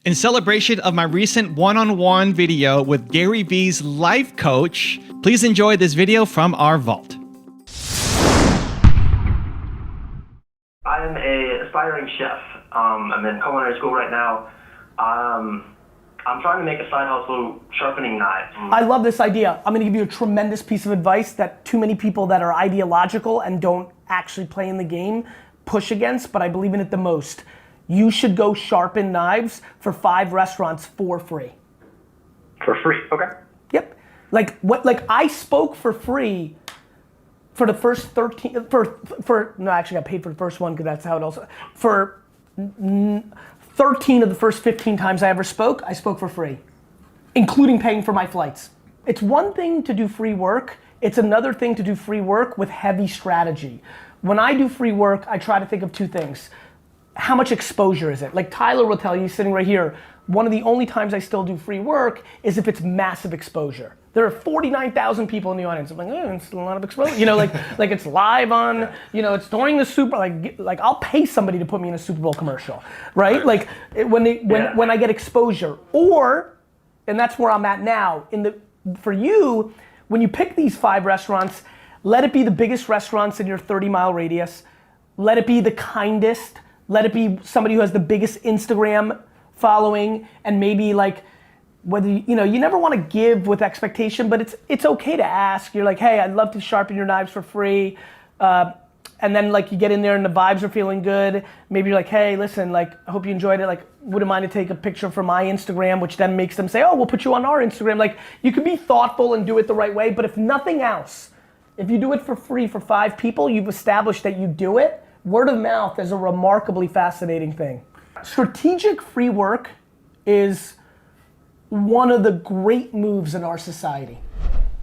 In celebration of my recent one-on-one video with Gary V's life coach, please enjoy this video from our vault. I'm an aspiring chef. I'm in culinary school right now. I'm trying to make a side hustle sharpening knives. I love this idea. I'm gonna give you a tremendous piece of advice that too many people that are ideological and don't actually play in the game push against, but I believe in it the most. You should go sharpen knives for 5 restaurants for free. For free, okay. Yep. Like I spoke for free for the first 13, no, I actually got paid for the first one because that's how it also, for 13 of the first 15 times I ever spoke, I spoke for free, including paying for my flights. It's one thing to do free work, it's another thing to do free work with heavy strategy. When I do free work, I try to think of 2 things. How much exposure is it? Like Tyler will tell you, sitting right here, one of the only times I still do free work is if it's massive exposure. There are 49,000 people in the audience. I'm like, it's a lot of exposure. You know, like it's live on, you know, it's during the Super, like I'll pay somebody to put me in a Super Bowl commercial, right? Like when I get exposure, or, and that's where I'm at now, for you, when you pick these 5 restaurants, let it be the biggest restaurants in your 30-mile radius. Let it be the kindest. Let it be somebody who has the biggest Instagram following, and maybe like, whether, you know, you never want to give with expectation, but it's okay to ask. You're like, hey, I'd love to sharpen your knives for free. And then like you get in there and the vibes are feeling good. Maybe you're like, hey, listen, like, I hope you enjoyed it. Like, wouldn't mind to take a picture for my Instagram, which then makes them say, oh, we'll put you on our Instagram. Like, you can be thoughtful and do it the right way, but if nothing else, if you do it for free for 5 people, you've established that you do it. Word of mouth is a remarkably fascinating thing. Strategic free work is one of the great moves in our society.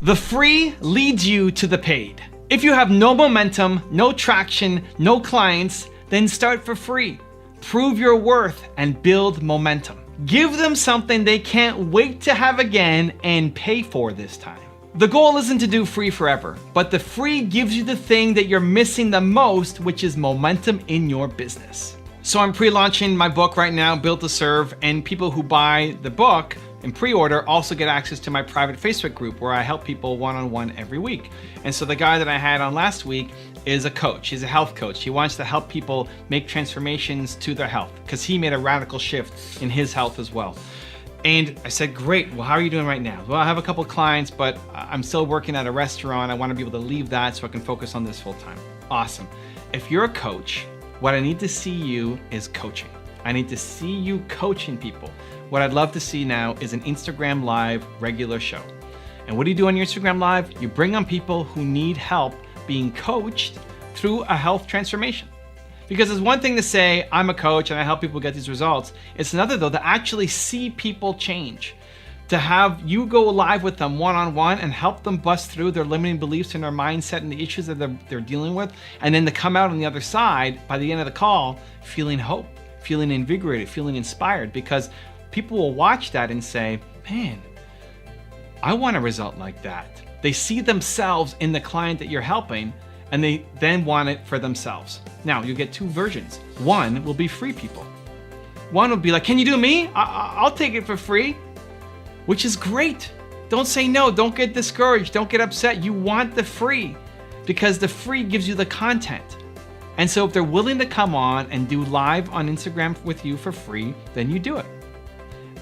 The free leads you to the paid. If you have no momentum, no traction, no clients, then start for free. Prove your worth and build momentum. Give them something they can't wait to have again and pay for this time. The goal isn't to do free forever, but the free gives you the thing that you're missing the most, which is momentum in your business. So I'm pre-launching my book right now, Built to Serve, and people who buy the book in pre-order also get access to my private Facebook group where I help people one-on-one every week. And so the guy that I had on last week is a coach. He's a health coach. He wants to help people make transformations to their health because he made a radical shift in his health as well. And I said, great, well, how are you doing right now? Well, I have a couple clients, but I'm still working at a restaurant. I want to be able to leave that so I can focus on this full time. Awesome. If you're a coach, what I need to see you is coaching. I need to see you coaching people. What I'd love to see now is an Instagram Live regular show. And what do you do on your Instagram Live? You bring on people who need help being coached through a health transformation. Because it's one thing to say, I'm a coach and I help people get these results. It's another though, to actually see people change. To have you go live with them one-on-one and help them bust through their limiting beliefs and their mindset and the issues that they're dealing with. And then to come out on the other side, by the end of the call, feeling hope, feeling invigorated, feeling inspired. Because people will watch that and say, man, I want a result like that. They see themselves in the client that you're helping, and they then want it for themselves. Now, you get 2 versions. One will be free people. One will be like, can you do me? I'll take it for free, which is great. Don't say no, don't get discouraged, don't get upset. You want the free because the free gives you the content. And so if they're willing to come on and do live on Instagram with you for free, then you do it.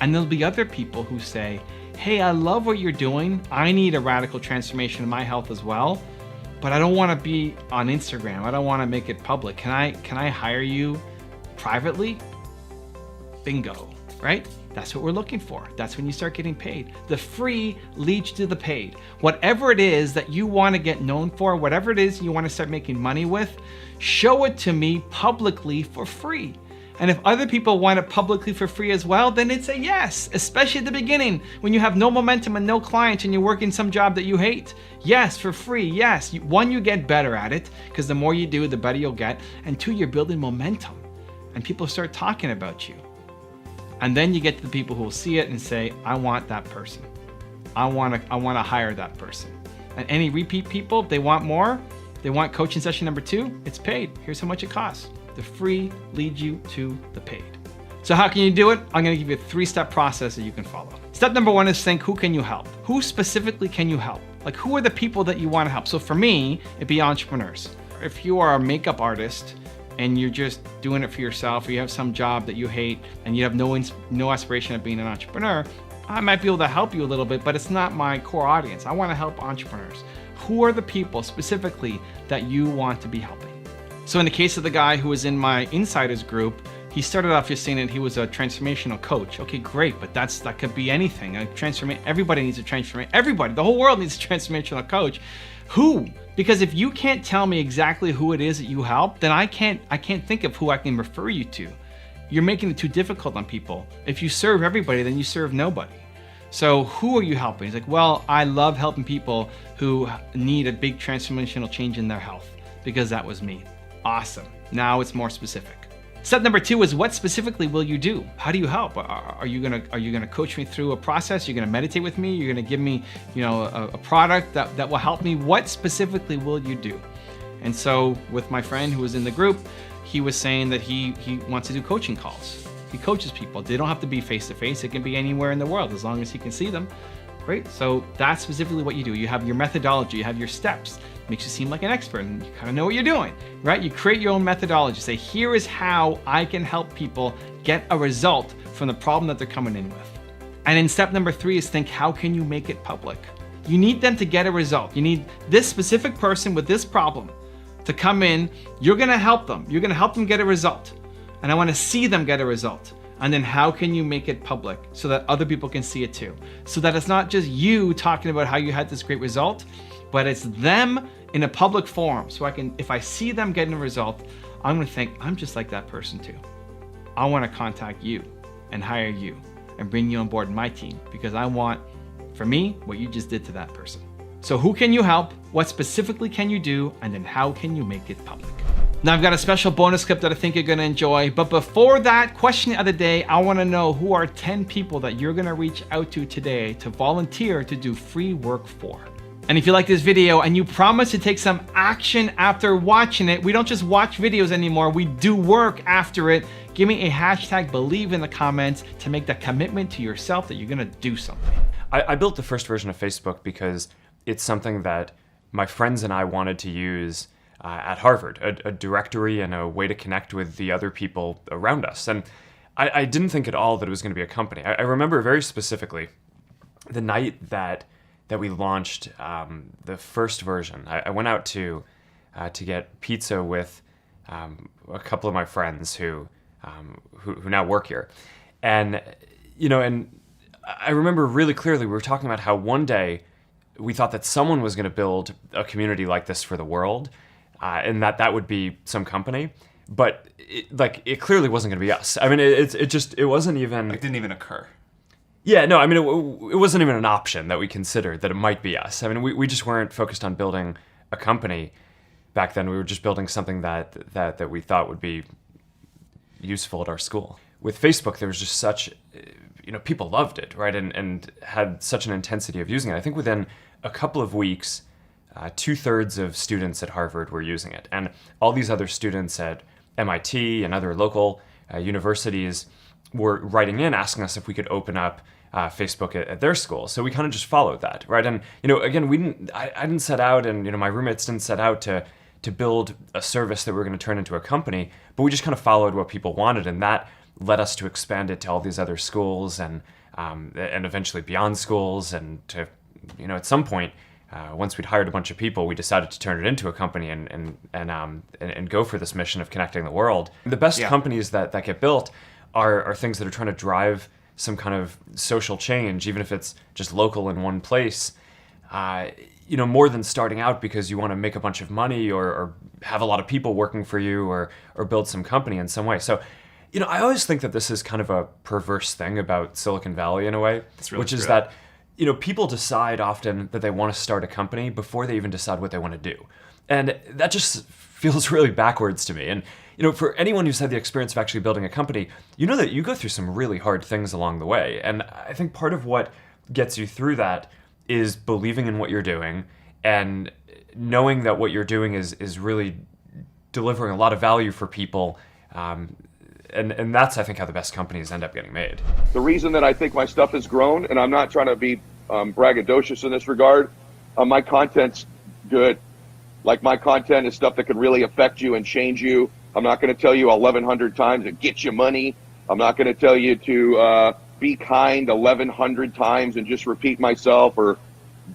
And there'll be other people who say, hey, I love what you're doing. I need a radical transformation in my health as well. But I don't want to be on Instagram. I don't want to make it public. Can I hire you privately? Bingo, right? That's what we're looking for. That's when you start getting paid. The free leads to the paid. Whatever it is that you want to get known for, whatever it is you want to start making money with, show it to me publicly for free. And if other people want it publicly for free as well, then it's a yes, especially at the beginning when you have no momentum and no clients and you're working some job that you hate. Yes, for free, yes. 1, you get better at it because the more you do, the better you'll get. And 2, you're building momentum and people start talking about you. And then you get to the people who will see it and say, I want that person. I want to hire that person. And any repeat people, if they want more, they want coaching session number 2, it's paid. Here's how much it costs. The free leads you to the paid. So how can you do it? I'm gonna give you a 3-step process that you can follow. Step number 1 is think, who can you help? Who specifically can you help? Like, who are the people that you wanna help? So for me, it'd be entrepreneurs. If you are a makeup artist and you're just doing it for yourself, or you have some job that you hate and you have no aspiration of being an entrepreneur, I might be able to help you a little bit, but it's not my core audience. I wanna help entrepreneurs. Who are the people specifically that you want to be helping? So in the case of the guy who was in my insiders group, he started off just saying that he was a transformational coach. Okay, great, but that could be anything. Everybody needs a transformation. Everybody, the whole world needs a transformational coach. Who? Because if you can't tell me exactly who it is that you help, then I can't think of who I can refer you to. You're making it too difficult on people. If you serve everybody, then you serve nobody. So who are you helping? He's like, well, I love helping people who need a big transformational change in their health, because that was me. Awesome. Now it's more specific. Step number 2 is, what specifically will you do? How do you help? Are you gonna coach me through a process? You're gonna meditate with me? You're gonna give me, a product that will help me? What specifically will you do? And so with my friend who was in the group, he was saying that he wants to do coaching calls. He coaches people. They don't have to be face-to-face. It can be anywhere in the world as long as he can see them. Great. So that's specifically what you do. You have your methodology, you have your steps. Makes you seem like an expert and you kind of know what you're doing, right? You create your own methodology. Say, here is how I can help people get a result from the problem that they're coming in with. And then step number 3 is think, how can you make it public? You need them to get a result. You need this specific person with this problem to come in. You're gonna help them. You're gonna help them get a result. And I wanna see them get a result. And then how can you make it public so that other people can see it too? So that it's not just you talking about how you had this great result, but it's them in a public forum. So if I see them getting a result, I'm gonna think, I'm just like that person too. I wanna contact you and hire you and bring you on board my team, because I want, for me, what you just did to that person. So who can you help? What specifically can you do? And then how can you make it public? Now I've got a special bonus clip that I think you're gonna enjoy, but before that, question of the day, I wanna know, who are 10 people that you're gonna reach out to today to volunteer to do free work for? And if you like this video and you promise to take some action after watching it, we don't just watch videos anymore, we do work after it. Give me a hashtag believe in the comments to make that commitment to yourself that you're gonna do something. I built the first version of Facebook because it's something that my friends and I wanted to use at Harvard, a directory and a way to connect with the other people around us. And I didn't think at all that it was gonna be a company. I remember very specifically the night that we launched the first version. I went out to get pizza with a couple of my friends who now work here, and I remember really clearly we were talking about how one day we thought that someone was going to build a community like this for the world, and that would be some company, but it clearly wasn't going to be us. I mean, it wasn't even. It didn't even occur. Yeah, no, I mean, it wasn't even an option that we considered that it might be us. I mean, we just weren't focused on building a company back then. We were just building something that we thought would be useful at our school. With Facebook, there was just such, people loved it, right? And had such an intensity of using it. I think within a couple of weeks, 2/3 of students at Harvard were using it. And all these other students at MIT and other local universities were writing in, asking us if we could open up Facebook at their school. So we kind of just followed that, right? And again, I didn't set out, and my roommates didn't set out to build a service that we were going to turn into a company, but we just kind of followed what people wanted, and that led us to expand it to all these other schools and eventually beyond schools, and to at some point, once we'd hired a bunch of people, we decided to turn it into a company and go for this mission of connecting the world. The best companies that get built are things that are trying to drive some kind of social change, even if it's just local in one place, more than starting out because you want to make a bunch of money or have a lot of people working for you or build some company in some way. So, I always think that this is kind of a perverse thing about Silicon Valley in a way, which is that, people decide often that they want to start a company before they even decide what they want to do. And that just feels really backwards to me. And, for anyone who's had the experience of actually building a company, that you go through some really hard things along the way. And I think part of what gets you through that is believing in what you're doing and knowing that what you're doing is really delivering a lot of value for people, and that's, I think, how the best companies end up getting made. The reason that I think my stuff has grown, and I'm not trying to be braggadocious in this regard, my content's good. Like, my content is stuff that could really affect you and change you. I'm not going to tell you 1,100 times to get you money. I'm not going to tell you to be kind 1,100 times and just repeat myself, or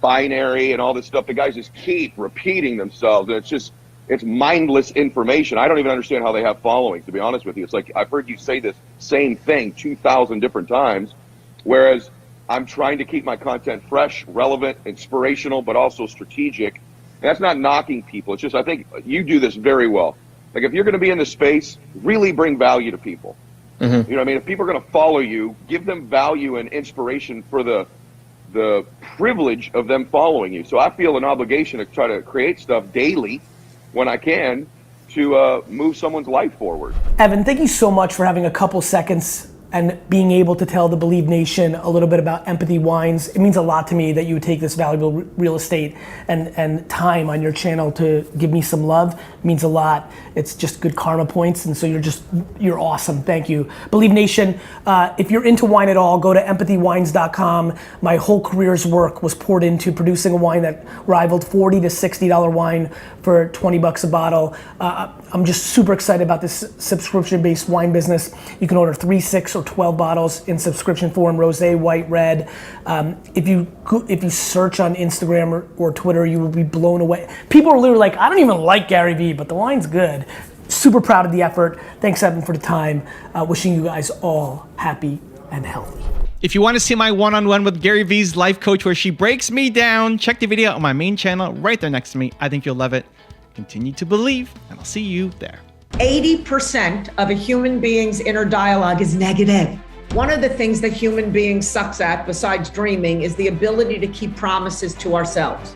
binary and all this stuff. The guys just keep repeating themselves, and it's mindless information. I don't even understand how they have following, to be honest with you. It's like, I've heard you say this same thing 2,000 different times, whereas I'm trying to keep my content fresh, relevant, inspirational, but also strategic. And that's not knocking people. It's just, I think you do this very well. Like, if you're going to be in this space, really bring value to people. Mm-hmm. You know what I mean? If people are going to follow you, give them value and inspiration for the privilege of them following you. So I feel an obligation to try to create stuff daily when I can to move someone's life forward. Evan, thank you so much for having a couple seconds and being able to tell the Believe Nation a little bit about Empathy Wines. It means a lot to me that you would take this valuable real estate and time on your channel to give me some love. It means a lot. It's just good karma points, and so you're awesome. Thank you. Believe Nation, if you're into wine at all, go to empathywines.com. My whole career's work was poured into producing a wine that rivaled $40 to $60 wine for 20 bucks a bottle. I'm just super excited about this subscription-based wine business. You can order 3, 6, or 12 bottles in subscription form: rosé, white, red. If you search on Instagram or Twitter, you will be blown away. People are literally like, I don't even like Gary Vee, but the wine's good. Super proud of the effort. Thanks, Evan, for the time. Wishing you guys all happy and healthy. If you want to see my one-on-one with Gary Vee's life coach where she breaks me down, check the video on my main channel right there next to me. I think you'll love it. Continue to believe, and I'll see you there. 80% of a human being's inner dialogue is negative. One of the things that human beings sucks at, besides dreaming, is the ability to keep promises to ourselves.